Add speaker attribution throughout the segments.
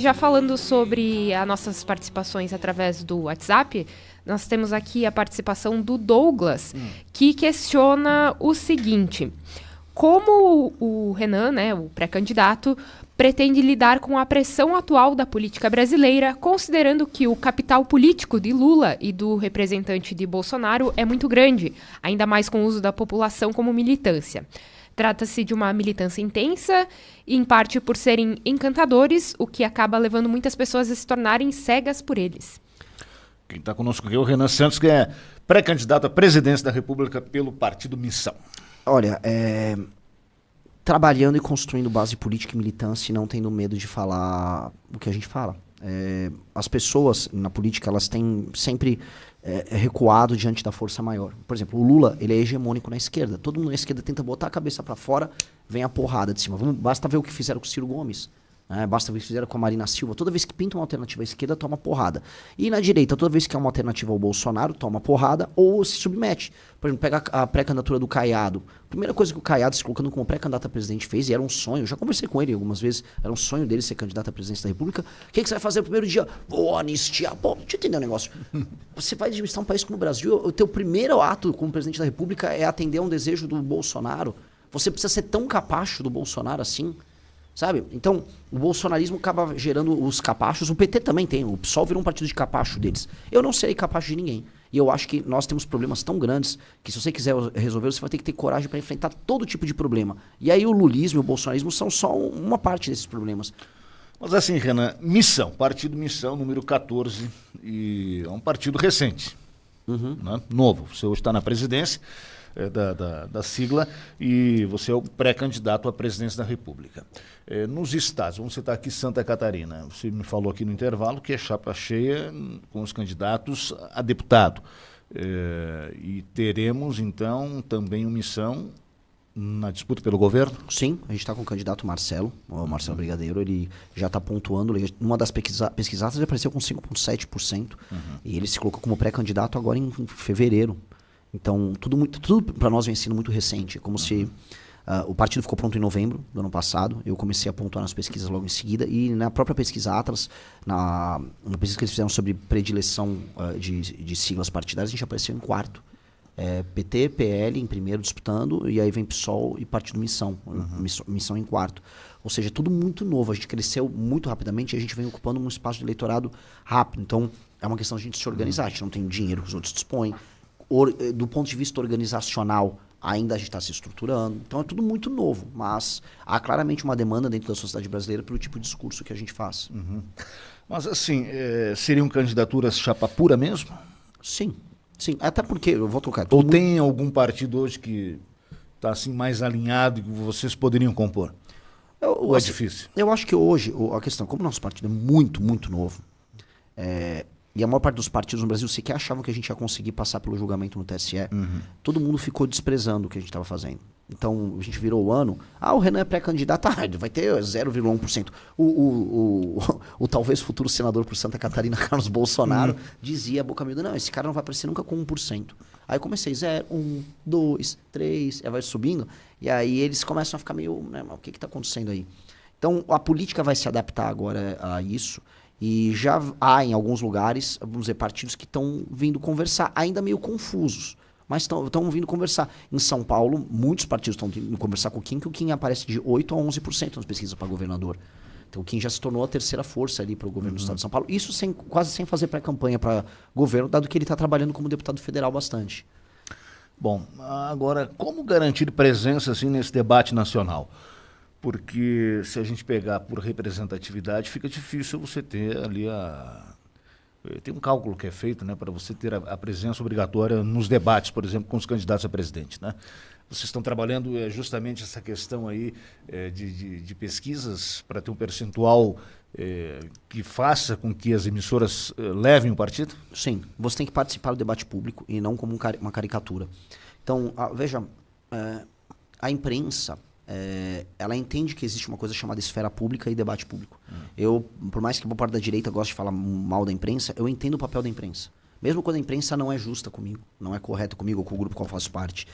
Speaker 1: já falando sobre as nossas participações através do WhatsApp, nós temos aqui a participação do Douglas, que questiona o seguinte: como o Renan, né, o pré-candidato, pretende lidar com a pressão atual da política brasileira, considerando que o capital político de Lula e do representante de Bolsonaro é muito grande, ainda mais com o uso da população como militância. Trata-se de uma militância intensa, em parte por serem encantadores, o que acaba levando muitas pessoas a se tornarem cegas por eles.
Speaker 2: Quem está conosco aqui é o Renan Santos, que é pré-candidato à presidência da República pelo Partido Missão.
Speaker 3: Olha, trabalhando e construindo base política e militância e não tendo medo de falar o que a gente fala. As pessoas na política, elas têm sempre recuado diante da força maior. Por exemplo, o Lula, ele é hegemônico na esquerda. Todo mundo na esquerda tenta botar a cabeça para fora, vem a porrada de cima. Basta ver o que fizeram com o Ciro Gomes. Basta ver o que fizeram com a Marina Silva. Toda vez que pinta uma alternativa à esquerda, toma porrada. E na direita, toda vez que é uma alternativa ao Bolsonaro, toma porrada ou se submete. Por exemplo, pega a pré-candidatura do Caiado. A primeira coisa que o Caiado, se colocando como pré-candidato a presidente, fez, e era um sonho, já conversei com ele algumas vezes, era um sonho dele ser candidato à presidência da República. O que você vai fazer no primeiro dia? Vou anistiar. Pô, deixa eu entender um negócio. Você vai administrar um país como o Brasil, o teu primeiro ato como presidente da República é atender um desejo do Bolsonaro. Você precisa ser tão capacho do Bolsonaro assim? Sabe? Então, o bolsonarismo acaba gerando os capachos. O PT também tem. O PSOL virou um partido de capacho deles. Eu não serei capacho de ninguém. E eu acho que nós temos problemas tão grandes que se você quiser resolver, você vai ter que ter coragem para enfrentar todo tipo de problema. E aí o lulismo e o bolsonarismo são só uma parte desses problemas.
Speaker 2: Mas assim, Renan, Missão, Partido Missão, número 14, e é um partido recente, né? Novo. Você hoje está na presidência da sigla e você é o pré-candidato à presidência da República. Nos estados, vamos citar aqui Santa Catarina, você me falou aqui no intervalo que é chapa cheia com os candidatos a deputado. E teremos então também uma Missão na disputa pelo governo?
Speaker 3: Sim, a gente está com o candidato Marcelo, o Marcelo Brigadeiro, ele já está pontuando, numa das pesquisadas ele apareceu com 5,7%, e ele se colocou como pré-candidato agora em fevereiro. Então, tudo para nós vem sendo muito recente, como se o partido ficou pronto em novembro do ano passado, eu comecei a pontuar nas pesquisas logo em seguida, e na própria pesquisa Atlas, na pesquisa que eles fizeram sobre predileção de siglas partidárias, a gente apareceu em quarto. PT, PL em primeiro disputando, e aí vem PSOL e Partido Missão, Missão em quarto. Ou seja, tudo muito novo, a gente cresceu muito rapidamente e a gente vem ocupando um espaço de eleitorado rápido. Então, é uma questão de a gente se organizar, a gente não tem o dinheiro que os outros dispõem. Do ponto de vista organizacional, ainda a gente está se estruturando. Então, é tudo muito novo, mas há claramente uma demanda dentro da sociedade brasileira pelo tipo de discurso que a gente faz.
Speaker 2: Mas assim, seriam candidaturas chapa pura mesmo?
Speaker 3: Sim. Sim, até porque, eu vou trocar.
Speaker 2: Ou tem algum partido hoje que está assim, mais alinhado e que vocês poderiam compor? Ou é difícil?
Speaker 3: Eu acho que hoje, a questão, como o nosso partido é muito, muito novo, e a maior parte dos partidos no Brasil sequer achavam que a gente ia conseguir passar pelo julgamento no TSE, todo mundo ficou desprezando o que a gente estava fazendo. Então, a gente virou o ano, o Renan é pré-candidato, vai ter 0,1%. O talvez futuro senador por Santa Catarina, Carlos Bolsonaro, dizia, boca miúda, não, esse cara não vai aparecer nunca com 1%. Aí eu comecei 0, 1, 2, 3, vai subindo, e aí eles começam a ficar meio, né, o que está acontecendo aí? Então, a política vai se adaptar agora a isso, e já há em alguns lugares, vamos dizer, partidos que estão vindo conversar, ainda meio confusos. Mas estão vindo conversar. Em São Paulo, muitos partidos estão vindo conversar com o Kim, que o Kim aparece de 8% a 11% nas pesquisas para governador. Então o Kim já se tornou a terceira força ali para o governo do estado de São Paulo. Isso quase sem fazer pré-campanha para governo, dado que ele está trabalhando como deputado federal bastante.
Speaker 2: Bom, agora, como garantir presença assim, nesse debate nacional? Porque se a gente pegar por representatividade, fica difícil você ter ali tem um cálculo que é feito, né, para você ter a presença obrigatória nos debates, por exemplo, com os candidatos a presidente, né? Vocês estão trabalhando justamente essa questão aí de pesquisas para ter um percentual que faça com que as emissoras levem o partido?
Speaker 3: Sim, você tem que participar do debate público e não como uma caricatura. Então, veja, a imprensa, ela entende que existe uma coisa chamada esfera pública e debate público. Eu, por mais que boa parte da direita goste de falar mal da imprensa, eu entendo o papel da imprensa. Mesmo quando a imprensa não é justa comigo, não é correta comigo ou com o grupo qual eu faço parte.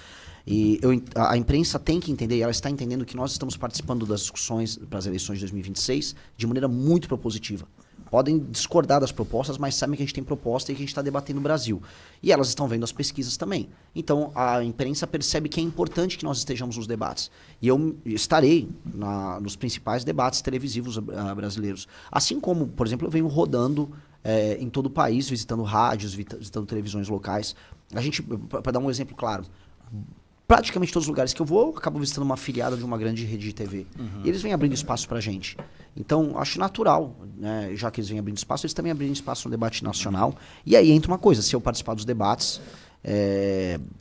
Speaker 3: E a imprensa tem que entender, e ela está entendendo que nós estamos participando das discussões para as eleições de 2026 de maneira muito propositiva. Podem discordar das propostas, mas sabem que a gente tem proposta e que a gente está debatendo no Brasil. E elas estão vendo as pesquisas também. Então, a imprensa percebe que é importante que nós estejamos nos debates. E eu estarei nos principais debates televisivos brasileiros. Assim como, por exemplo, eu venho rodando em todo o país, visitando rádios, visitando televisões locais. A gente, para dar um exemplo claro, praticamente todos os lugares que eu vou, eu acabo visitando uma afiliada de uma grande rede de TV. E eles vêm abrindo espaço pra gente. Então, acho natural, né? Já que eles vêm abrindo espaço, eles também abrindo espaço no debate nacional. E aí entra uma coisa, se eu participar dos debates,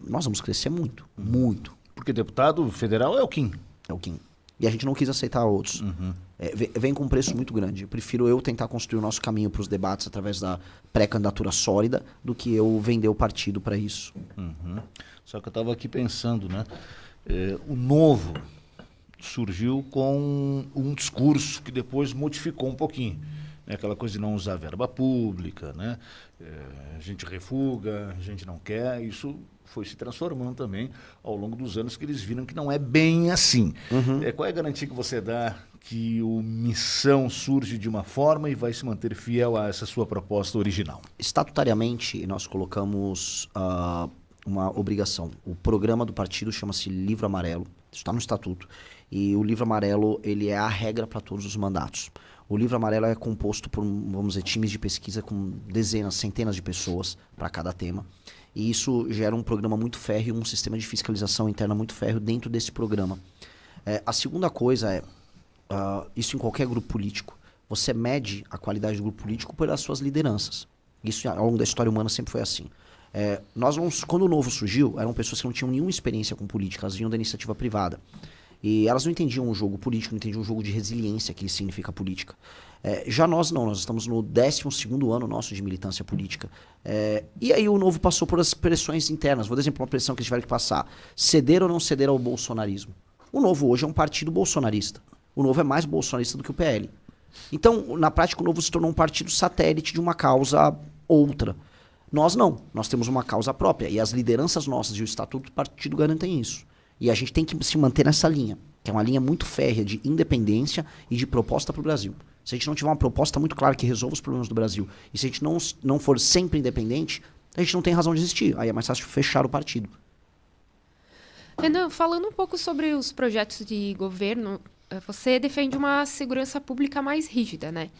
Speaker 3: nós vamos crescer muito, muito.
Speaker 2: Porque deputado federal é o Kim.
Speaker 3: É o Kim. E a gente não quis aceitar outros. Vem com um preço muito grande. Eu prefiro eu tentar construir o nosso caminho para os debates através da pré-candidatura sólida do que eu vender o partido para isso.
Speaker 2: Só que eu estava aqui pensando, né? O Novo surgiu com um discurso que depois modificou um pouquinho. Né? Aquela coisa de não usar verba pública, né? A gente refuga, a gente não quer. Isso foi se transformando também ao longo dos anos que eles viram que não é bem assim. Qual é a garantia que você dá que o Missão surge de uma forma e vai se manter fiel a essa sua proposta original?
Speaker 3: Estatutariamente, nós colocamos uma obrigação. O programa do partido chama-se Livro Amarelo, isso está no estatuto. E o Livro Amarelo, ele é a regra para todos os mandatos. O Livro Amarelo é composto por, vamos dizer, times de pesquisa com dezenas, centenas de pessoas para cada tema. E isso gera um programa muito férreo, um sistema de fiscalização interna muito férreo dentro desse programa. A segunda coisa isso em qualquer grupo político. Você mede a qualidade do grupo político pelas suas lideranças. Isso ao longo da história humana sempre foi assim. Quando o Novo surgiu, eram pessoas que não tinham nenhuma experiência com política, elas vinham da iniciativa privada. E elas não entendiam o jogo político, não entendiam o jogo de resiliência que significa política. Já nós não, nós estamos no 12º ano nosso de militância política. E aí o Novo passou por as pressões internas. Vou dar exemplo, uma pressão que eles tiveram que passar. Ceder ou não ceder ao bolsonarismo. O Novo hoje é um partido bolsonarista. O Novo é mais bolsonarista do que o PL. Então, na prática, o Novo se tornou um partido satélite de uma causa outra. Nós não, nós temos uma causa própria. E as lideranças nossas e o estatuto do partido garantem isso. E a gente tem que se manter nessa linha, que é uma linha muito férrea de independência e de proposta para o Brasil. Se a gente não tiver uma proposta muito clara que resolva os problemas do Brasil, e se a gente não for sempre independente, a gente não tem razão de existir. Aí é mais fácil fechar o partido.
Speaker 1: Renan, falando um pouco sobre os projetos de governo, você defende uma segurança pública mais rígida, né?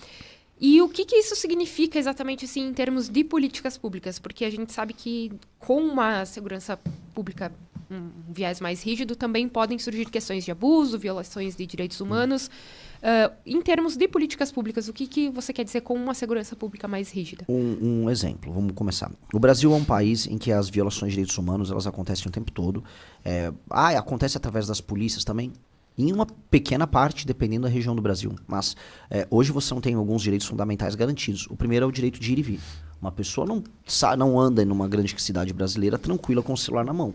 Speaker 1: E o que isso significa exatamente assim, em termos de políticas públicas? Porque a gente sabe que com uma segurança pública, um viés mais rígido, também podem surgir questões de abuso, violações de direitos humanos. Em termos de políticas públicas, o que você quer dizer com uma segurança pública mais rígida?
Speaker 3: Um exemplo, vamos começar. O Brasil é um país em que as violações de direitos humanos elas acontecem o tempo todo. Acontece através das polícias também? Em uma pequena parte, dependendo da região do Brasil. Mas hoje você não tem alguns direitos fundamentais garantidos. O primeiro é o direito de ir e vir. Uma pessoa não anda em uma grande cidade brasileira tranquila com o celular na mão.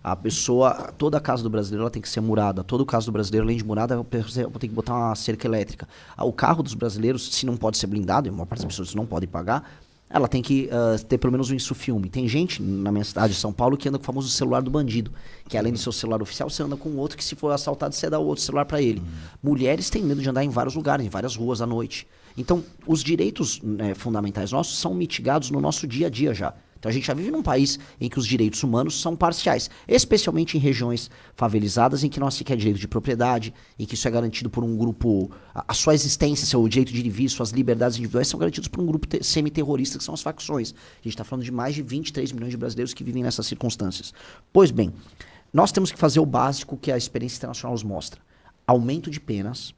Speaker 3: A pessoa, toda a casa do brasileiro ela tem que ser murada. Todo caso do brasileiro, além de murada, tem que botar uma cerca elétrica. O carro dos brasileiros, se não pode ser blindado, e uma parte das pessoas não podem pagar, ela tem que ter pelo menos um insufilme. Tem gente na minha cidade de São Paulo que anda com o famoso celular do bandido, que além do seu celular oficial, você anda com outro que se for assaltado, você dá o outro celular para ele. Mulheres têm medo de andar em vários lugares, em várias ruas à noite. Então, os direitos fundamentais nossos são mitigados no nosso dia a dia já. Então a gente já vive num país em que os direitos humanos são parciais, especialmente em regiões favelizadas em que não se quer direito de propriedade, em que isso é garantido por um grupo, a sua existência, seu direito de ir e vir, suas liberdades individuais são garantidos por um grupo semi-terrorista que são as facções. A gente está falando de mais de 23 milhões de brasileiros que vivem nessas circunstâncias. Pois bem, nós temos que fazer o básico que a experiência internacional nos mostra. Aumento de penas,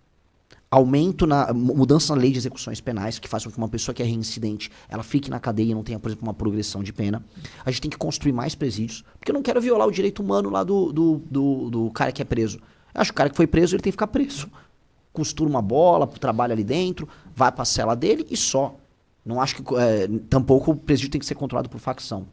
Speaker 3: mudança na lei de execuções penais, que faz com que uma pessoa que é reincidente, ela fique na cadeia e não tenha, por exemplo, uma progressão de pena. A gente tem que construir mais presídios, porque eu não quero violar o direito humano lá do cara que é preso. Eu acho que o cara que foi preso, ele tem que ficar preso. Costura uma bola, trabalha ali dentro, vai pra cela dele e só. Não acho que... tampouco o presídio tem que ser controlado por facção.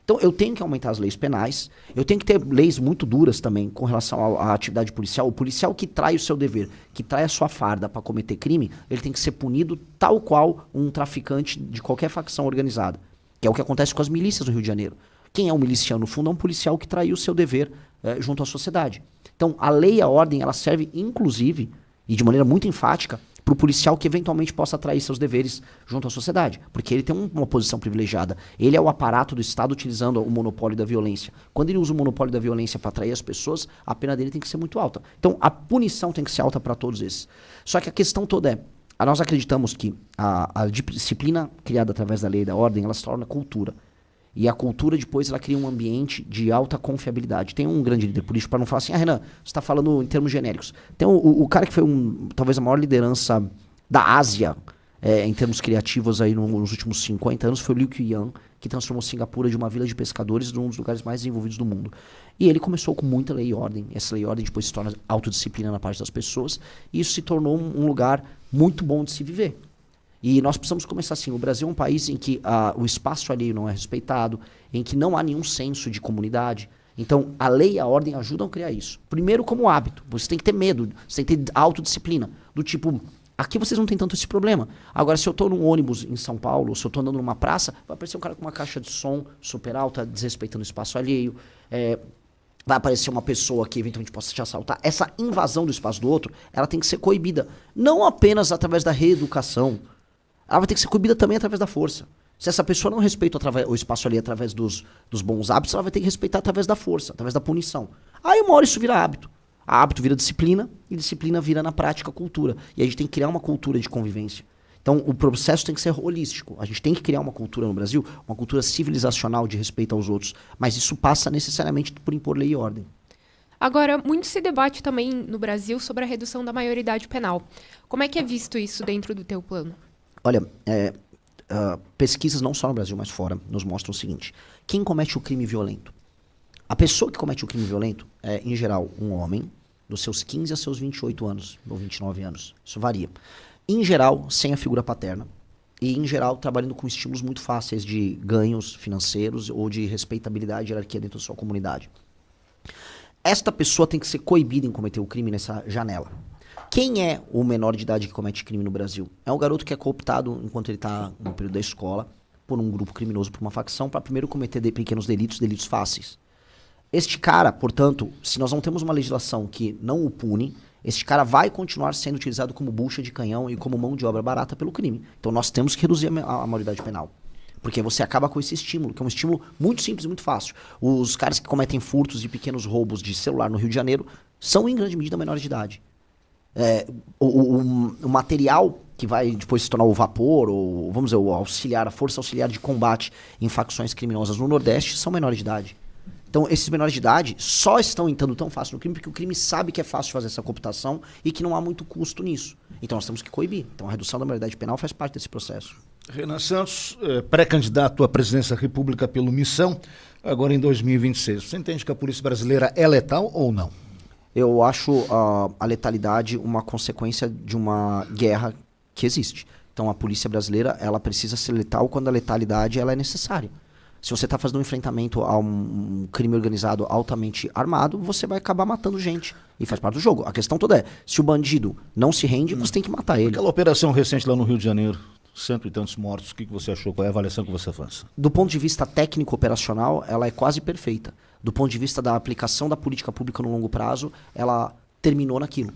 Speaker 3: Então, eu tenho que aumentar as leis penais, eu tenho que ter leis muito duras também com relação à atividade policial. O policial que trai o seu dever, que trai a sua farda para cometer crime, ele tem que ser punido tal qual um traficante de qualquer facção organizada. que é o que acontece com as milícias no Rio de Janeiro. Quem é um miliciano? No fundo, é um policial que traiu o seu dever junto à sociedade. Então, a lei e a ordem, ela serve, inclusive, e de maneira muito enfática, para o policial que eventualmente possa trair seus deveres junto à sociedade. Porque ele tem uma posição privilegiada. Ele é o aparato do Estado utilizando o monopólio da violência. Quando ele usa o monopólio da violência para atrair as pessoas, a pena dele tem que ser muito alta. Então, a punição tem que ser alta para todos esses. Só que a questão toda é, nós acreditamos que a disciplina criada através da lei e da ordem, ela se torna cultura. E a cultura, depois, ela cria um ambiente de alta confiabilidade. Tem um grande líder político, para não falar assim, Renan, você está falando em termos genéricos. Tem o cara que foi talvez a maior liderança da Ásia, em termos criativos, aí nos últimos 50 anos, foi o Liu Qian, que transformou Singapura de uma vila de pescadores num dos lugares mais desenvolvidos do mundo. E ele começou com muita lei e ordem. Essa lei e ordem depois se torna autodisciplina na parte das pessoas. E isso se tornou um lugar muito bom de se viver. E nós precisamos começar assim. O Brasil é um país em que o espaço alheio não é respeitado, em que não há nenhum senso de comunidade. Então, a lei e a ordem ajudam a criar isso. Primeiro, como hábito. Você tem que ter medo, você tem que ter autodisciplina. Do tipo, aqui vocês não têm tanto esse problema. Agora, se eu estou num ônibus em São Paulo, ou se eu estou andando numa praça, vai aparecer um cara com uma caixa de som super alta, desrespeitando o espaço alheio. Vai aparecer uma pessoa que eventualmente possa te assaltar. Essa invasão do espaço do outro, ela tem que ser coibida. Não apenas através da reeducação. Ela vai ter que ser coibida também através da força. Se essa pessoa não respeita o espaço ali através dos bons hábitos, ela vai ter que respeitar através da força, através da punição. Aí uma hora isso vira hábito. A hábito vira disciplina, e disciplina vira na prática cultura. E a gente tem que criar uma cultura de convivência. Então o processo tem que ser holístico. A gente tem que criar uma cultura no Brasil, uma cultura civilizacional de respeito aos outros. Mas isso passa necessariamente por impor lei e ordem.
Speaker 1: Agora, muito se debate também no Brasil sobre a redução da maioridade penal. Como é que é visto isso dentro do teu plano?
Speaker 3: Olha, pesquisas não só no Brasil, mas fora, nos mostram o seguinte. Quem comete o crime violento? A pessoa que comete o crime violento é, em geral, um homem dos seus 15 a seus 28 anos, ou 29 anos. Isso varia. Em geral, sem a figura paterna. E, em geral, trabalhando com estímulos muito fáceis de ganhos financeiros ou de respeitabilidade e hierarquia dentro da sua comunidade. Esta pessoa tem que ser coibida em cometer o crime nessa janela. Quem é o menor de idade que comete crime no Brasil? É um garoto que é cooptado enquanto ele está no período da escola por um grupo criminoso, por uma facção, para primeiro cometer pequenos delitos fáceis. Este cara, portanto, se nós não temos uma legislação que não o pune, este cara vai continuar sendo utilizado como bucha de canhão e como mão de obra barata pelo crime. Então nós temos que reduzir a maioridade penal. Porque você acaba com esse estímulo, que é um estímulo muito simples e muito fácil. Os caras que cometem furtos e pequenos roubos de celular no Rio de Janeiro são, em grande medida, menores de idade. O material que vai depois se tornar o vapor, ou vamos dizer, a força auxiliar de combate em facções criminosas no Nordeste são menores de idade. Então, esses menores de idade só estão entrando tão fácil no crime porque o crime sabe que é fácil fazer essa cooptação e que não há muito custo nisso. Então, nós temos que coibir. Então, a redução da maioridade penal faz parte desse processo.
Speaker 2: Renan Santos, pré-candidato à presidência da República pelo Missão, agora em 2026. Você entende que a polícia brasileira é letal ou não?
Speaker 3: Eu acho a letalidade uma consequência de uma guerra que existe. Então a polícia brasileira ela precisa ser letal quando a letalidade ela é necessária. Se você está fazendo um enfrentamento a um crime organizado altamente armado, você vai acabar matando gente. E faz parte do jogo. A questão toda é, se o bandido não se rende, você tem que matar ele.
Speaker 2: Aquela operação recente lá no Rio de Janeiro, 100 e tantos mortos, o que você achou? Qual é a avaliação que você faz?
Speaker 3: Do ponto de vista técnico-operacional, ela é quase perfeita. Do ponto de vista da aplicação da política pública no longo prazo, ela terminou naquilo.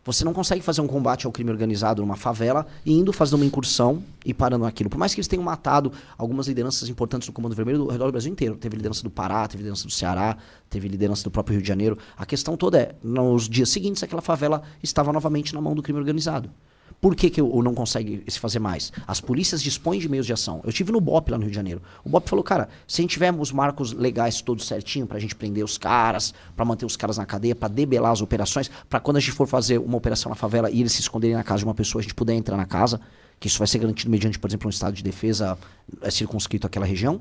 Speaker 3: Você não consegue fazer um combate ao crime organizado numa favela e indo fazer uma incursão e parando naquilo. Por mais que eles tenham matado algumas lideranças importantes do Comando Vermelho ao redor do Brasil inteiro. Teve liderança do Pará, teve liderança do Ceará, teve liderança do próprio Rio de Janeiro. A questão toda é, nos dias seguintes, aquela favela estava novamente na mão do crime organizado. Por que não consegue se fazer mais? As polícias dispõem de meios de ação. Eu estive no BOP lá no Rio de Janeiro. O BOP falou, cara, se a gente tiver os marcos legais todos certinho pra gente prender os caras, pra manter os caras na cadeia, pra debelar as operações, pra quando a gente for fazer uma operação na favela e eles se esconderem na casa de uma pessoa, a gente puder entrar na casa, que isso vai ser garantido mediante, por exemplo, um estado de defesa circunscrito àquela região.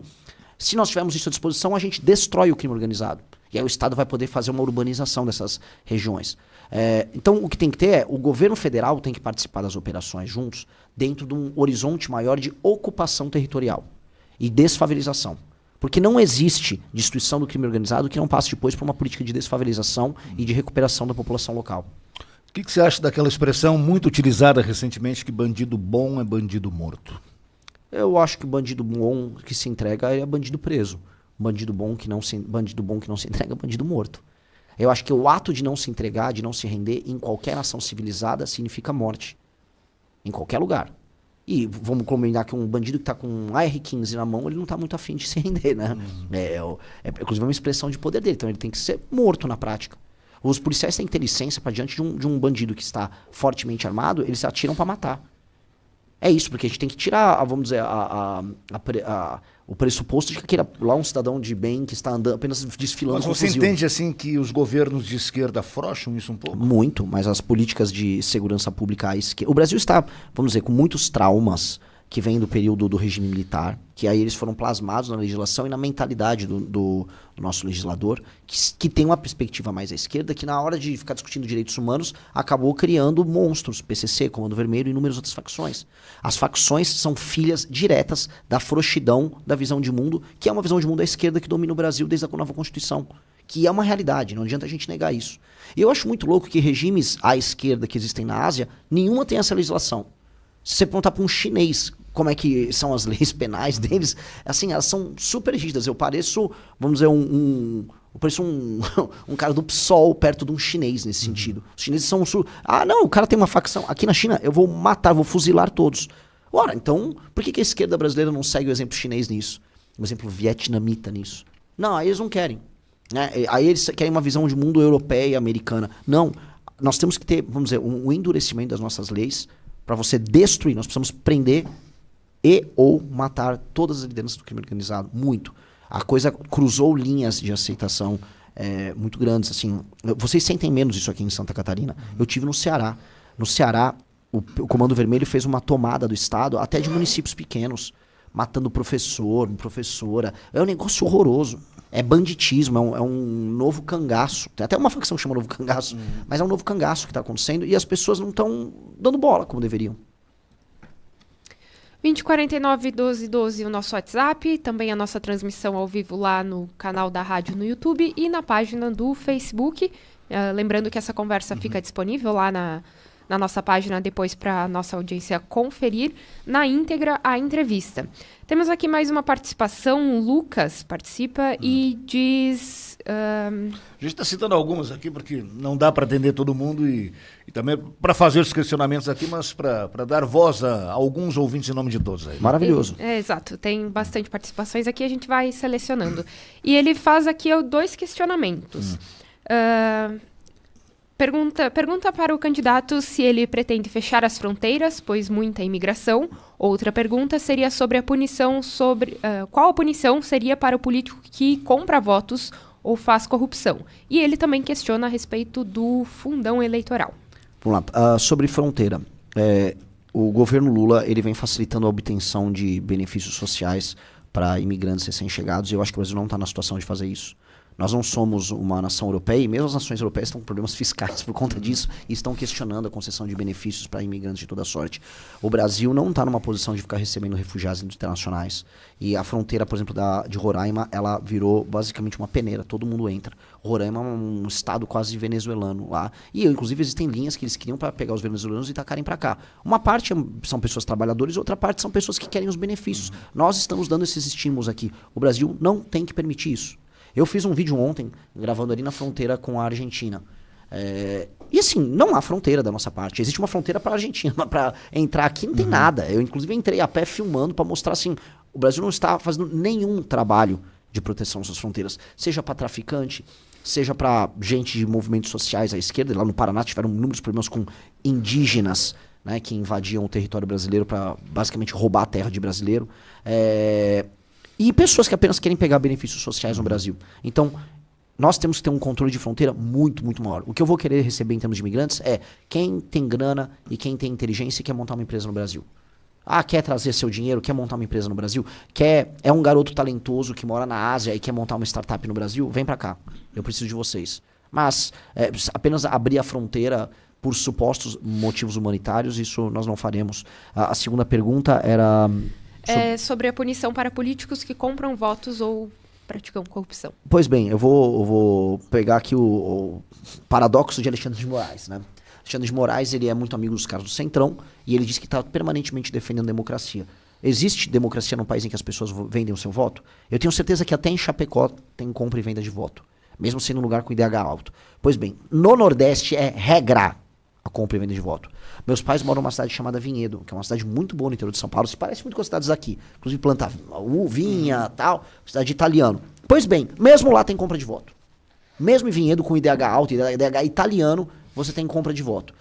Speaker 3: Se nós tivermos isso à disposição, a gente destrói o crime organizado. E aí o Estado vai poder fazer uma urbanização dessas regiões. Então, o que tem que ter é, o governo federal tem que participar das operações juntos, dentro de um horizonte maior de ocupação territorial e desfavelização. Porque não existe destruição do crime organizado que não passe depois por uma política de desfavelização e de recuperação da população local.
Speaker 2: O que você acha daquela expressão muito utilizada recentemente, que bandido bom é bandido morto?
Speaker 3: Eu acho que o bandido bom que se entrega é bandido preso. Bandido bom que não se entrega é bandido morto. Eu acho que o ato de não se entregar, de não se render, em qualquer nação civilizada, significa morte. Em qualquer lugar. E vamos combinar que um bandido que está com um AR-15 na mão, ele não está muito afim de se render, né? Inclusive, é uma expressão de poder dele. Então, ele tem que ser morto na prática. Os policiais têm que ter licença para diante de um bandido que está fortemente armado, eles atiram para matar. É isso, porque a gente tem que tirar, vamos dizer, o pressuposto de que aquele lá um cidadão de bem que está andando, apenas desfilando
Speaker 2: Mas
Speaker 3: com
Speaker 2: você
Speaker 3: fuzil.
Speaker 2: entende assim que os governos de esquerda afrouxam isso um pouco?
Speaker 3: Muito, mas as políticas de segurança pública à esquerda... O Brasil está, vamos dizer, com muitos traumas que vêm do período do regime militar, que aí eles foram plasmados na legislação e na mentalidade do nosso legislador, que tem uma perspectiva mais à esquerda, que na hora de ficar discutindo direitos humanos, acabou criando monstros, PCC, Comando Vermelho e inúmeras outras facções. As facções são filhas diretas da frouxidão da visão de mundo, que é uma visão de mundo à esquerda que domina o Brasil desde a nova Constituição, que é uma realidade, não adianta a gente negar isso. E eu acho muito louco que regimes à esquerda que existem na Ásia, nenhuma tem essa legislação. Se você perguntar para um chinês como é que são as leis penais deles, assim, elas são super rígidas. Eu pareço, vamos dizer, eu pareço um cara do PSOL perto de um chinês nesse sentido. Os chineses são... não, o cara tem uma facção. Aqui na China, eu vou matar, vou fuzilar todos. Ora, então, por que a esquerda brasileira não segue o exemplo chinês nisso? O exemplo vietnamita nisso? Não, aí eles não querem. Né? Aí eles querem uma visão de mundo europeia e americana. Não, nós temos que ter, vamos dizer, um endurecimento das nossas leis para você destruir. Nós precisamos prender e ou matar todas as lideranças do crime organizado. Muito. A coisa cruzou linhas de aceitação muito grandes. Assim. Vocês sentem menos isso aqui em Santa Catarina. Eu tive no Ceará. No Ceará, o Comando Vermelho fez uma tomada do Estado, até de municípios pequenos, matando professor, professora. É um negócio horroroso. É banditismo, é um novo cangaço. Tem até uma facção que chama Novo Cangaço, mas é um novo cangaço que está acontecendo e as pessoas não estão dando bola como deveriam.
Speaker 1: 2049-1212, o nosso WhatsApp, também a nossa transmissão ao vivo lá no canal da rádio no YouTube e na página do Facebook. Lembrando que essa conversa fica disponível lá na nossa página depois para a nossa audiência conferir na íntegra a entrevista. Temos aqui mais uma participação. O Lucas participa e diz...
Speaker 2: A gente está citando algumas aqui porque não dá para atender todo mundo e também para fazer os questionamentos aqui, mas para dar voz a alguns ouvintes em nome de todos. Aí, né?
Speaker 3: Maravilhoso.
Speaker 1: Exato, tem bastante participações aqui, a gente vai selecionando. E ele faz aqui 2 questionamentos. Pergunta para o candidato se ele pretende fechar as fronteiras, pois muita imigração. Outra pergunta seria sobre a punição, qual a punição seria para o político que compra votos ou faz corrupção. E ele também questiona a respeito do fundão eleitoral.
Speaker 3: Vamos lá. Sobre fronteira. O governo Lula ele vem facilitando a obtenção de benefícios sociais para imigrantes recém-chegados e eu acho que o Brasil não está na situação de fazer isso. Nós não somos uma nação europeia e mesmo as nações europeias estão com problemas fiscais por conta disso e estão questionando a concessão de benefícios para imigrantes de toda sorte. O Brasil não está numa posição de ficar recebendo refugiados internacionais e a fronteira, por exemplo, de Roraima, ela virou basicamente uma peneira, todo mundo entra. Roraima é um estado quase venezuelano lá e inclusive existem linhas que eles queriam para pegar os venezuelanos e tacarem para cá. Uma parte são pessoas trabalhadoras, outra parte são pessoas que querem os benefícios. Nós estamos dando esses estímulos aqui. O Brasil não tem que permitir isso. Eu fiz um vídeo ontem, gravando ali na fronteira com a Argentina. E assim, não há fronteira da nossa parte. Existe uma fronteira para a Argentina, mas para entrar aqui não tem nada. Eu, inclusive, entrei a pé filmando para mostrar assim, o Brasil não está fazendo nenhum trabalho de proteção às suas fronteiras. Seja para traficante, seja para gente de movimentos sociais à esquerda. Lá no Paraná tiveram inúmeros problemas com indígenas, né, que invadiam o território brasileiro para basicamente roubar a terra de brasileiro. E pessoas que apenas querem pegar benefícios sociais no Brasil. Então, nós temos que ter um controle de fronteira muito, muito maior. O que eu vou querer receber em termos de imigrantes é quem tem grana e quem tem inteligência e quer montar uma empresa no Brasil. Quer trazer seu dinheiro, quer montar uma empresa no Brasil? É um garoto talentoso que mora na Ásia e quer montar uma startup no Brasil? Vem pra cá. Eu preciso de vocês. Mas apenas abrir a fronteira por supostos motivos humanitários, isso nós não faremos. A segunda pergunta era...
Speaker 1: sobre a punição para políticos que compram votos ou praticam corrupção.
Speaker 3: Pois bem, eu vou pegar aqui o paradoxo de Alexandre de Moraes, né? Alexandre de Moraes, ele é muito amigo dos caras do Centrão e ele diz que está permanentemente defendendo a democracia. Existe democracia num país em que as pessoas vendem o seu voto? Eu tenho certeza que até em Chapecó tem compra e venda de voto, mesmo sendo um lugar com IDH alto. Pois bem, no Nordeste é regra a compra e venda de voto. Meus pais moram numa cidade chamada Vinhedo, que é uma cidade muito boa no interior de São Paulo, se parece muito com as cidades aqui. Inclusive planta vinha, tal, cidade de italiano. Pois bem, mesmo lá tem compra de voto. Mesmo em Vinhedo com IDH alto, IDH italiano, você tem compra de voto.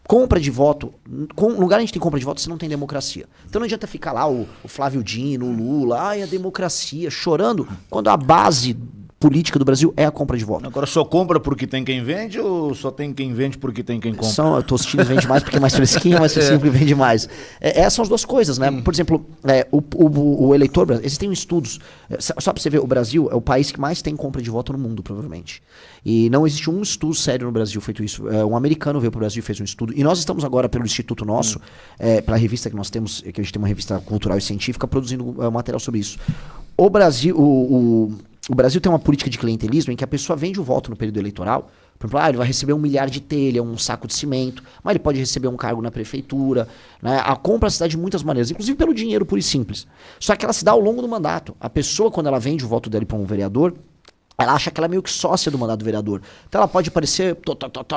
Speaker 3: Compra de voto, no lugar onde a gente tem compra de voto, você não tem democracia. Então não adianta ficar lá o Flávio Dino, o Lula, ai, a democracia, chorando, quando a base política do Brasil é a compra de voto.
Speaker 2: Agora só compra porque tem quem vende ou só tem quem vende porque tem quem compra?
Speaker 3: O Tostines vende mais porque é mais fresquinho, mas sempre vende mais. Essas são as duas coisas, né? Por exemplo, o eleitor, existem estudos, só pra você ver, o Brasil é o país que mais tem compra de voto no mundo, provavelmente. E não existe um estudo sério no Brasil feito isso. Um americano veio pro Brasil e fez um estudo. E nós estamos agora, pelo Instituto nosso, pela revista que nós temos, que a gente tem uma revista cultural e científica, produzindo material sobre isso. O Brasil, o Brasil tem uma política de clientelismo em que a pessoa vende o voto no período eleitoral. Por exemplo, ele vai receber 1 milhar de telha, um saco de cimento, mas ele pode receber um cargo na prefeitura. Né? A compra se dá de muitas maneiras, inclusive pelo dinheiro puro e simples. Só que ela se dá ao longo do mandato. A pessoa, quando ela vende o voto dele para um vereador, ela acha que ela é meio que sócia do mandato do vereador. Então ela pode parecer,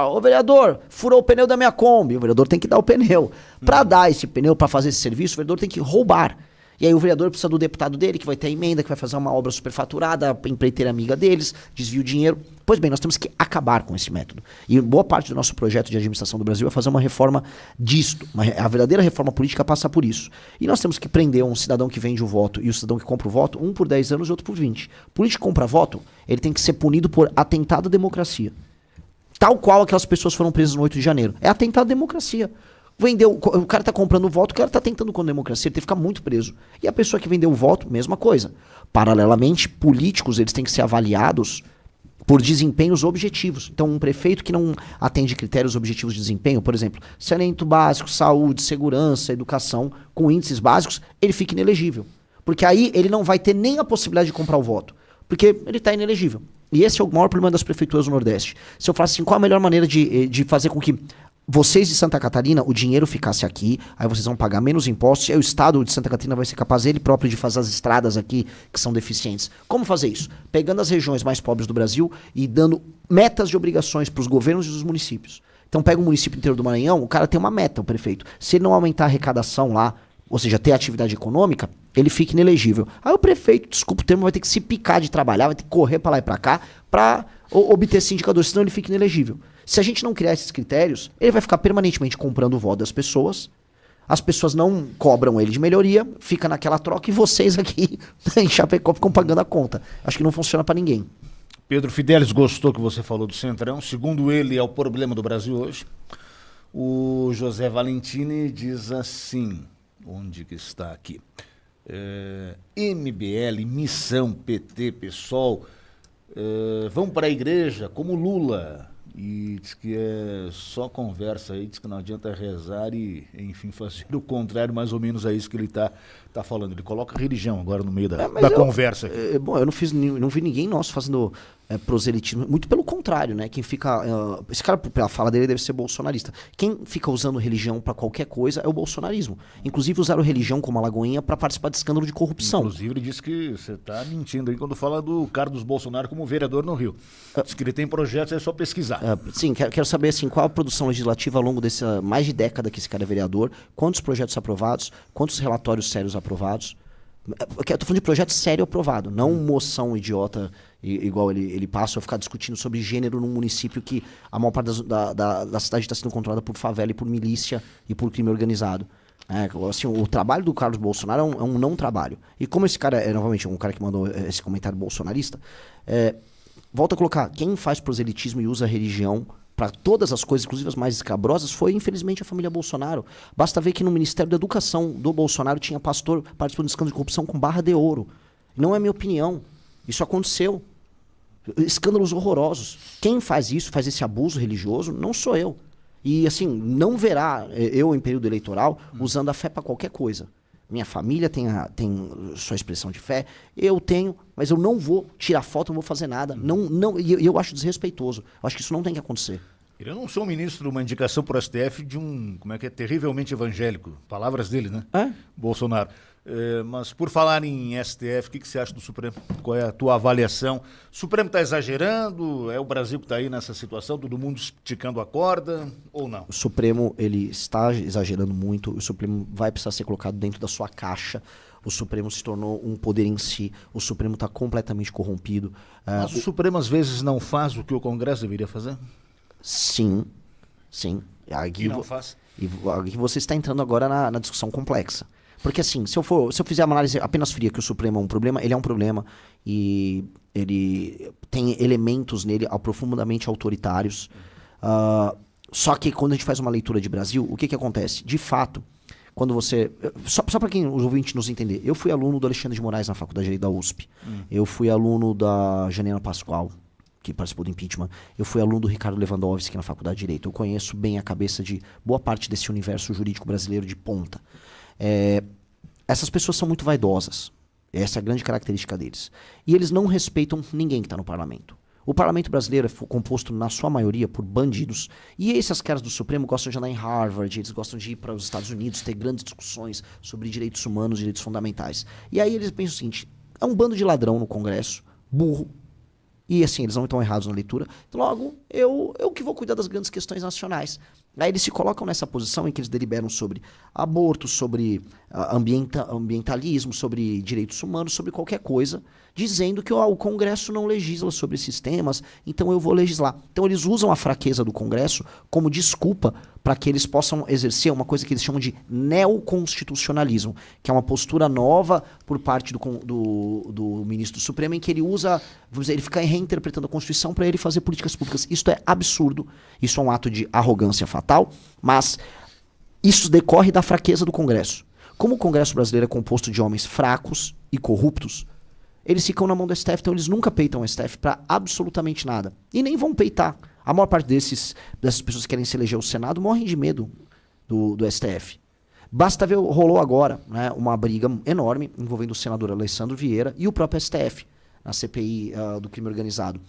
Speaker 3: ô vereador, furou o pneu da minha Kombi. O vereador tem que dar o pneu. Para dar esse pneu, para fazer esse serviço, o vereador tem que roubar. E aí o vereador precisa do deputado dele, que vai ter a emenda, que vai fazer uma obra superfaturada, a empreiteira amiga deles, desvia o dinheiro. Pois bem, nós temos que acabar com esse método. E boa parte do nosso projeto de administração do Brasil é fazer uma reforma disto. A verdadeira reforma política passa por isso. E nós temos que prender um cidadão que vende o voto e o cidadão que compra o voto, um por 10 anos e outro por 20. O político que compra voto, ele tem que ser punido por atentado à democracia. Tal qual aquelas pessoas foram presas no 8 de janeiro. É atentado à democracia. O cara tá comprando o voto, o cara tá tentando com a democracia, ele tem que ficar muito preso. E a pessoa que vendeu o voto, mesma coisa. Paralelamente, políticos, eles têm que ser avaliados por desempenhos objetivos. Então, um prefeito que não atende critérios objetivos de desempenho, por exemplo, saneamento básico, saúde, segurança, educação, com índices básicos, ele fica inelegível. Porque aí ele não vai ter nem a possibilidade de comprar o voto. Porque ele tá inelegível. E esse é o maior problema das prefeituras do Nordeste. Se eu falar assim, qual a melhor maneira de fazer com que vocês de Santa Catarina, o dinheiro ficasse aqui, aí vocês vão pagar menos impostos, e aí o Estado de Santa Catarina vai ser capaz ele próprio de fazer as estradas aqui que são deficientes. Como fazer isso? Pegando as regiões mais pobres do Brasil e dando metas de obrigações para os governos e os municípios. Então pega o município inteiro do Maranhão, o cara tem uma meta, o prefeito. Se ele não aumentar a arrecadação lá, ou seja, ter atividade econômica, ele fica inelegível. Aí o prefeito, desculpa o termo, vai ter que se picar de trabalhar, vai ter que correr para lá e para cá para obter esse indicador, senão ele fica inelegível. Se a gente não criar esses critérios, ele vai ficar permanentemente comprando o voto das pessoas, as pessoas não cobram ele de melhoria, fica naquela troca e vocês aqui em Chapecó ficam pagando a conta. Acho que não funciona para ninguém.
Speaker 2: Pedro Fidelis gostou que você falou do Centrão, segundo ele é o problema do Brasil hoje. O José Valentini diz assim, onde que está aqui? MBL, Missão, PT, PSOL, vão para a igreja como Lula. E diz que é só conversa aí, diz que não adianta rezar e, enfim, fazer o contrário, mais ou menos é isso que ele tá falando. Ele coloca religião agora no meio da conversa aqui.
Speaker 3: Bom, eu não vi ninguém nosso fazendo proselitismo, muito pelo contrário, né? Quem fica... esse cara, pela fala dele, deve ser bolsonarista. Quem fica usando religião pra qualquer coisa é o bolsonarismo. Inclusive usaram religião como a Lagoinha pra participar de escândalo de corrupção.
Speaker 2: Inclusive ele disse que você tá mentindo aí quando fala do Carlos Bolsonaro como vereador no Rio. Diz que ele tem projetos, é só pesquisar.
Speaker 3: Sim, quero saber assim, qual a produção legislativa ao longo dessa mais de década que esse cara é vereador, quantos projetos aprovados, quantos relatórios sérios aprovados. Eu tô falando de projeto sério aprovado, não moção idiota igual ele passa, ou ficar discutindo sobre gênero num município que a maior parte da cidade está sendo controlada por favela e por milícia e por crime organizado. Assim, o trabalho do Carlos Bolsonaro é um não trabalho. E como esse cara é, novamente, um cara que mandou esse comentário bolsonarista, volta a colocar, quem faz proselitismo e usa religião para todas as coisas, inclusive as mais escabrosas, foi, infelizmente, a família Bolsonaro. Basta ver que no Ministério da Educação do Bolsonaro tinha pastor participando de escândalo de corrupção com barra de ouro. Não é minha opinião. Isso aconteceu. Escândalos horrorosos. Quem faz isso, faz esse abuso religioso, não sou eu. E, assim, não verá eu, em período eleitoral, usando a fé para qualquer coisa. Minha família tem sua expressão de fé, eu tenho, mas eu não vou tirar foto, não vou fazer nada. E eu acho desrespeitoso. Eu acho que isso não tem que acontecer.
Speaker 2: Ele anunciou, ministro, uma indicação para o STF de um, terrivelmente evangélico. Palavras dele, né? Bolsonaro. Mas por falar em STF, o que você acha do Supremo? Qual é a tua avaliação? O Supremo está exagerando? É o Brasil que está aí nessa situação? Todo mundo esticando a corda ou não?
Speaker 3: O Supremo, ele está exagerando muito. O Supremo vai precisar ser colocado dentro da sua caixa. O Supremo se tornou um poder em si. O Supremo está completamente corrompido.
Speaker 2: Mas o Supremo às vezes não faz o que o Congresso deveria fazer?
Speaker 3: Sim, sim.
Speaker 2: E não faz?
Speaker 3: E você está entrando agora na discussão complexa. Porque assim, se eu fizer uma análise apenas fria que o Supremo é um problema, ele é um problema e ele tem elementos nele profundamente autoritários. Só que quando a gente faz uma leitura de Brasil, o que acontece? De fato, quando você... Só para quem os ouvintes nos entender, eu fui aluno do Alexandre de Moraes na Faculdade de Direito da USP. Eu fui aluno da Janaina Pascoal, que participou do impeachment. Eu fui aluno do Ricardo Lewandowski na Faculdade de Direito. Eu conheço bem a cabeça de boa parte desse universo jurídico brasileiro de ponta. Essas pessoas são muito vaidosas. Essa é a grande característica deles. E eles não respeitam ninguém que está no parlamento. O parlamento brasileiro é composto, na sua maioria, por bandidos. E esses caras do Supremo gostam de andar em Harvard, eles gostam de ir para os Estados Unidos, ter grandes discussões sobre direitos humanos, direitos fundamentais. E aí eles pensam o seguinte, é um bando de ladrão no Congresso, burro, e assim, eles não estão errados na leitura. Logo, eu que vou cuidar das grandes questões nacionais. Aí eles se colocam nessa posição em que eles deliberam sobre aborto, sobre ambientalismo, sobre direitos humanos, sobre qualquer coisa, dizendo que o Congresso não legisla sobre esses temas, então eu vou legislar. Então eles usam a fraqueza do Congresso como desculpa para que eles possam exercer uma coisa que eles chamam de neoconstitucionalismo, que é uma postura nova por parte do ministro do Supremo, em que ele usa, vamos dizer, ele fica reinterpretando a Constituição para ele fazer políticas públicas. Isso é absurdo, isso é um ato de arrogância fatal, mas isso decorre da fraqueza do Congresso. Como o Congresso brasileiro é composto de homens fracos e corruptos, eles ficam na mão do STF, então eles nunca peitam o STF para absolutamente nada. E nem vão peitar. A maior parte dessas pessoas que querem se eleger ao Senado morrem de medo do STF. Basta ver, rolou agora, né, uma briga enorme envolvendo o senador Alessandro Vieira e o próprio STF, na CPI do crime organizado.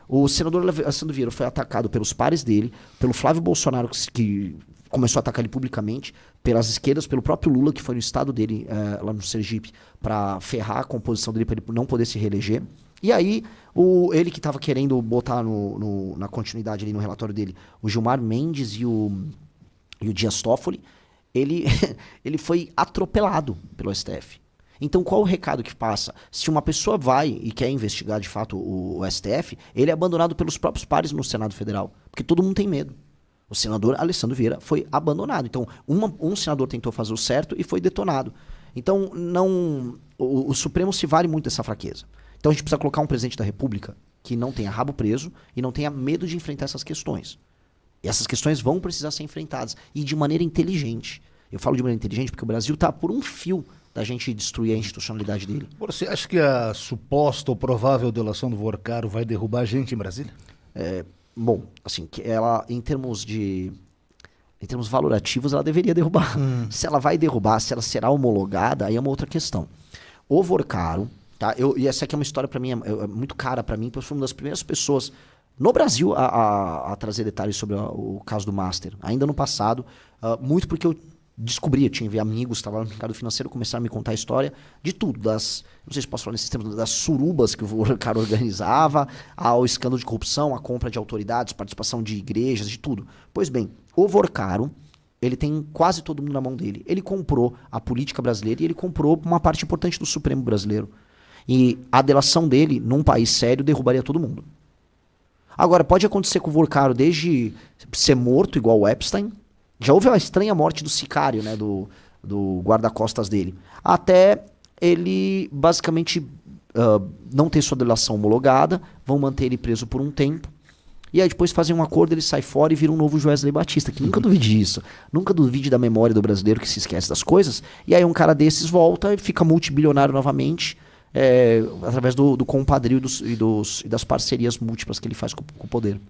Speaker 3: O senador Alessandro Vieira foi atacado pelos pares dele, pelo Flávio Bolsonaro, que começou a atacar ele publicamente, pelas esquerdas, pelo próprio Lula, que foi no estado dele, lá no Sergipe, para ferrar a composição dele, para ele não poder se reeleger. E aí, ele que estava querendo botar na continuidade ali no relatório dele, o Gilmar Mendes e o Dias Toffoli, ele foi atropelado pelo STF. Então, qual o recado que passa? Se uma pessoa vai e quer investigar de fato o STF, ele é abandonado pelos próprios pares no Senado Federal, porque todo mundo tem medo. O senador Alessandro Vieira foi abandonado. Então, um senador tentou fazer o certo e foi detonado. Então, o Supremo se vale muito dessa fraqueza. Então, a gente precisa colocar um presidente da República que não tenha rabo preso e não tenha medo de enfrentar essas questões. E essas questões vão precisar ser enfrentadas. E de maneira inteligente. Eu falo de maneira inteligente porque o Brasil está por um fio da gente destruir a institucionalidade dele.
Speaker 2: Você acha que a suposta ou provável delação do Vorcaro vai derrubar a gente em Brasília?
Speaker 3: Bom, assim, que ela, em termos valorativos, ela deveria derrubar. Se ela vai derrubar, se ela será homologada, aí é uma outra questão. O Vorcaro, tá? E essa aqui é uma história para mim, é muito cara para mim, porque eu fui uma das primeiras pessoas no Brasil a trazer detalhes sobre o caso do Master. Ainda no passado, muito porque eu descobri, eu tinha amigos, estava no mercado financeiro, começaram a me contar a história de tudo, não sei se posso falar nesses termos, das surubas que o cara organizava, ao escândalo de corrupção, a compra de autoridades, participação de igrejas, de tudo. Pois bem, o Vorcaro, ele tem quase todo mundo na mão dele. Ele comprou a política brasileira e ele comprou uma parte importante do Supremo brasileiro. E a delação dele, num país sério, derrubaria todo mundo. Agora, pode acontecer com o Vorcaro desde ser morto, igual o Epstein. Já houve a estranha morte do sicário, né, do guarda-costas dele. Até ele, basicamente, não ter sua delação homologada, vão manter ele preso por um tempo. E aí depois fazem um acordo, ele sai fora e vira um novo Wesley Batista, que nunca duvide disso. Nunca duvide da memória do brasileiro que se esquece das coisas. E aí um cara desses volta e fica multibilionário novamente, através do compadrio e das parcerias múltiplas que ele faz com o poder.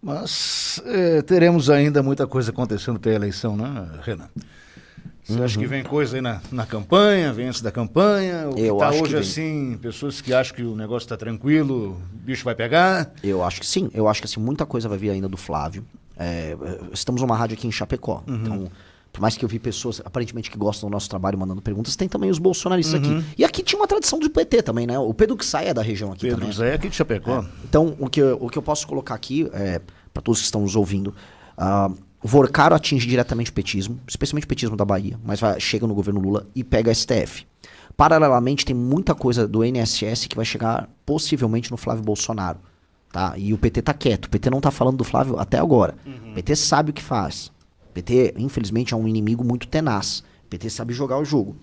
Speaker 2: Mas teremos ainda muita coisa acontecendo até a eleição, né, Renan? Você acha que vem coisa aí na campanha, vem antes da campanha? O que tá hoje assim, pessoas que acham que o negócio está tranquilo, o bicho vai pegar?
Speaker 3: Eu acho que sim. Eu acho que assim, muita coisa vai vir ainda do Flávio. Estamos numa rádio aqui em Chapecó. Então, por mais que eu vi pessoas, aparentemente, que gostam do nosso trabalho mandando perguntas, tem também os bolsonaristas aqui. E aqui tinha uma tradição do PT também, né? O Pedro Xay é da região aqui também.
Speaker 2: Pedro Xay é aqui de Chapecó.
Speaker 3: Então, o que eu posso colocar aqui, para todos que estão nos ouvindo, o Vorcaro atinge diretamente o petismo, especialmente o petismo da Bahia, mas chega no governo Lula e pega a STF. Paralelamente, tem muita coisa do INSS que vai chegar possivelmente no Flávio Bolsonaro. Tá? E o PT tá quieto. O PT não tá falando do Flávio até agora. O PT sabe o que faz. O PT, infelizmente, é um inimigo muito tenaz. O PT sabe jogar o jogo.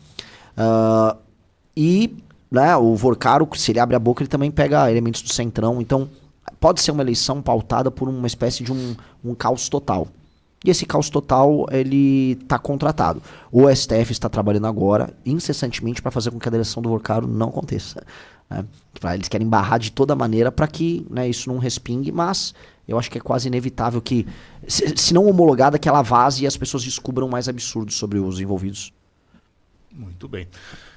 Speaker 3: Né, o Vorcaro, se ele abre a boca, ele também pega elementos do Centrão. Então, pode ser uma eleição pautada por uma espécie de um caos total. E esse caos total, ele está contratado. O STF está trabalhando agora, incessantemente, para fazer com que a eleição do Vorcaro não aconteça. Né? Eles querem barrar de toda maneira para que, né, isso não respingue, mas eu acho que é quase inevitável que, se não homologada, que ela vaze e as pessoas descubram mais absurdos sobre os envolvidos.
Speaker 2: Muito bem.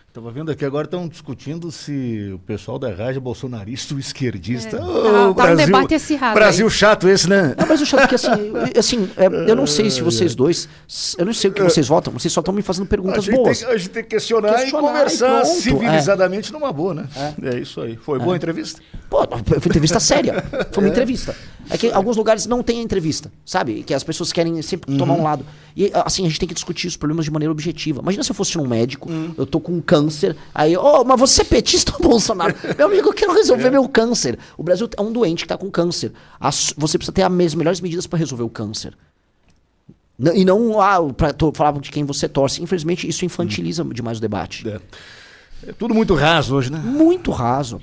Speaker 2: Estava vendo aqui agora, estão discutindo se o pessoal da rádio é bolsonarista ou esquerdista.
Speaker 1: Tá um debate acirrado.
Speaker 2: Brasil aí. Chato esse, né?
Speaker 3: Não, Brasil chato, porque assim, eu não sei se vocês dois, eu não sei o que vocês votam, vocês só estão me fazendo perguntas boas.
Speaker 2: A gente tem que questionar e conversar civilizadamente numa boa, né? É isso aí. Foi boa a entrevista?
Speaker 3: Pô, foi entrevista séria. Foi uma entrevista. É que alguns lugares não tem a entrevista, sabe? Que as pessoas querem sempre tomar um lado. E assim, a gente tem que discutir os problemas de maneira objetiva. Imagina se eu fosse um médico, eu tô com câncer, aí, mas você é petista ou Bolsonaro? Meu amigo, eu quero resolver meu câncer. O Brasil é um doente que tá com câncer. Você precisa ter as melhores medidas para resolver o câncer. E não pra falar de quem você torce. Infelizmente, isso infantiliza demais o debate.
Speaker 2: É tudo muito raso hoje, né?
Speaker 3: Muito raso.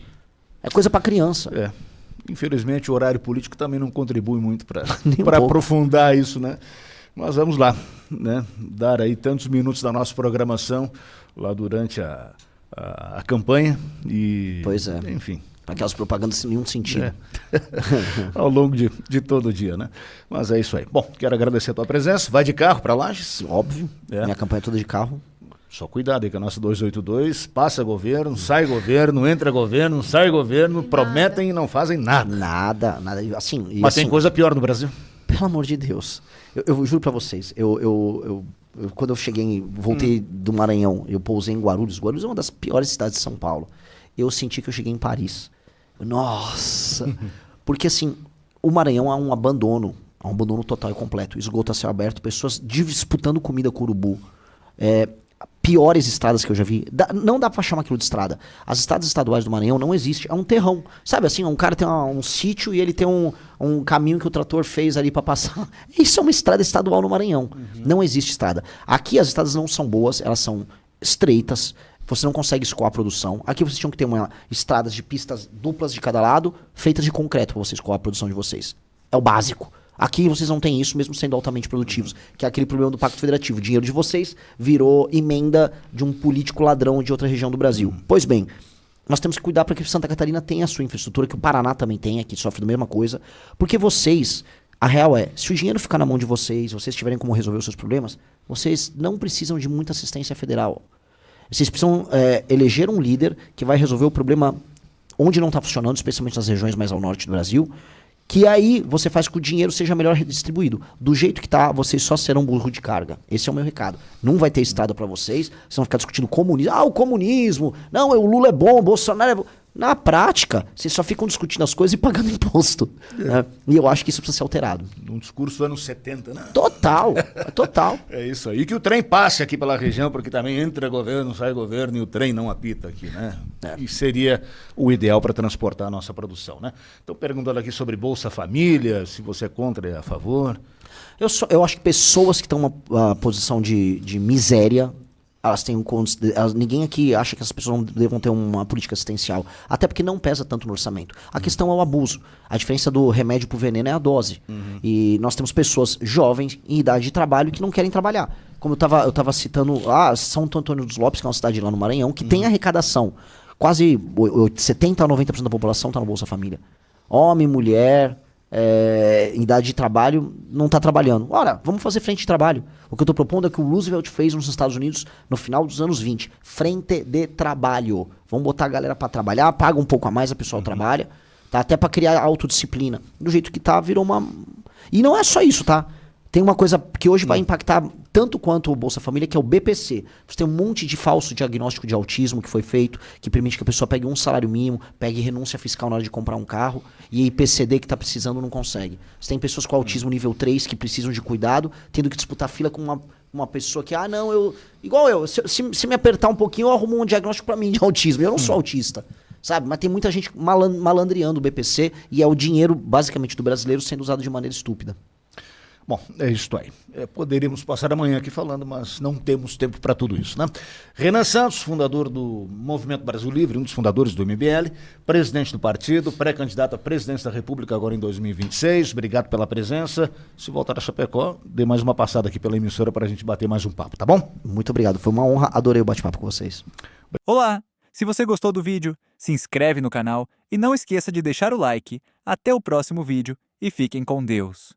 Speaker 3: É coisa para criança.
Speaker 2: Infelizmente, o horário político também não contribui muito para
Speaker 3: um
Speaker 2: aprofundar isso, né? Mas vamos lá, né? Dar aí tantos minutos da nossa programação lá durante a campanha e...
Speaker 3: Pois é.
Speaker 2: Enfim.
Speaker 3: Aquelas propagandas sem nenhum sentido.
Speaker 2: Ao longo de todo o dia, né? Mas é isso aí. Bom, quero agradecer a tua presença. Vai de carro para Lages?
Speaker 3: Óbvio. Minha campanha é toda de carro.
Speaker 2: Só cuidado aí com a nossa 282, passa governo, sai governo, entra governo, sai governo, prometem e não fazem nada.
Speaker 3: Nada. Assim,
Speaker 2: mas tem coisa pior no Brasil.
Speaker 3: Pelo amor de Deus. Eu juro pra vocês, quando eu voltei do Maranhão, eu pousei em Guarulhos. Guarulhos é uma das piores cidades de São Paulo. Eu senti que eu cheguei em Paris. Nossa! Porque assim, o Maranhão há um abandono total e completo. Esgoto a céu aberto, pessoas disputando comida com urubu. Piores estradas que eu já vi. Não dá pra chamar aquilo de estrada. As estradas estaduais do Maranhão não existem. É um terrão. Sabe assim, um cara tem um sítio e ele tem um caminho que o trator fez ali pra passar. Isso é uma estrada estadual no Maranhão. Não existe estrada. Aqui as estradas não são boas, elas são estreitas. Você não consegue escoar a produção. Aqui vocês tinham que ter estradas de pistas duplas de cada lado, feitas de concreto pra você escoar a produção de vocês. É o básico. Aqui vocês não têm isso, mesmo sendo altamente produtivos. Que é aquele problema do Pacto Federativo. O dinheiro de vocês virou emenda de um político ladrão de outra região do Brasil. Pois bem, nós temos que cuidar para que Santa Catarina tenha a sua infraestrutura, que o Paraná também tenha, que sofre da mesma coisa. Porque vocês, a real é, se o dinheiro ficar na mão de vocês tiverem como resolver os seus problemas, vocês não precisam de muita assistência federal. Vocês precisam eleger um líder que vai resolver o problema onde não está funcionando, especialmente nas regiões mais ao norte do Brasil, que aí você faz com que o dinheiro seja melhor redistribuído. Do jeito que tá, vocês só serão burro de carga. Esse é o meu recado. Não vai ter estrada para vocês vão ficar discutindo comunismo. O comunismo. Não, o Lula é bom, o Bolsonaro é bom. Na prática, vocês só ficam discutindo as coisas e pagando imposto. Né? E eu acho que isso precisa ser alterado.
Speaker 2: Um discurso dos anos 70, né?
Speaker 3: Total.
Speaker 2: É isso aí. E que o trem passe aqui pela região, porque também entra governo, sai governo e o trem não apita aqui, né? E seria o ideal para transportar a nossa produção, né? Estou perguntando aqui sobre Bolsa Família, se você é contra ou a favor.
Speaker 3: Eu acho que pessoas que estão numa posição de miséria, elas têm ninguém aqui acha que as pessoas não devam ter uma política assistencial. Até porque não pesa tanto no orçamento. A questão é o abuso. A diferença do remédio pro veneno é a dose. E nós temos pessoas jovens em idade de trabalho que não querem trabalhar. Como eu tava citando, São Antônio dos Lopes, que é uma cidade lá no Maranhão, que tem arrecadação. Quase 70% a 90% da população está no Bolsa Família. Homem, mulher, em idade de trabalho, não está trabalhando. Ora, vamos fazer frente de trabalho. O que eu estou propondo é que o Roosevelt fez nos Estados Unidos no final dos anos 20. Frente de trabalho. Vamos botar a galera para trabalhar, paga um pouco a mais, a pessoa trabalha, tá? Até para criar autodisciplina. Do jeito que tá, virou uma... E não é só isso, tá? Tem uma coisa que hoje vai impactar tanto quanto o Bolsa Família, que é o BPC. Você tem um monte de falso diagnóstico de autismo que foi feito, que permite que a pessoa pegue um salário mínimo, pegue renúncia fiscal na hora de comprar um carro, e IPCD que está precisando não consegue. Você tem pessoas com autismo nível 3 que precisam de cuidado, tendo que disputar fila com uma pessoa que, não, igual eu, se me apertar um pouquinho, eu arrumo um diagnóstico para mim de autismo. Eu não sou autista, sabe? Mas tem muita gente malandreando o BPC, e é o dinheiro, basicamente, do brasileiro sendo usado de maneira estúpida.
Speaker 2: Bom, é isso aí. Poderíamos passar amanhã aqui falando, mas não temos tempo para tudo isso, né? Renan Santos, fundador do Movimento Brasil Livre, um dos fundadores do MBL, presidente do partido, pré-candidato à presidência da República agora em 2026. Obrigado pela presença. Se voltar a Chapecó, dê mais uma passada aqui pela emissora para a gente bater mais um papo, tá bom?
Speaker 3: Muito obrigado. Foi uma honra. Adorei o bate-papo com vocês.
Speaker 4: Olá! Se você gostou do vídeo, se inscreve no canal e não esqueça de deixar o like. Até o próximo vídeo e fiquem com Deus.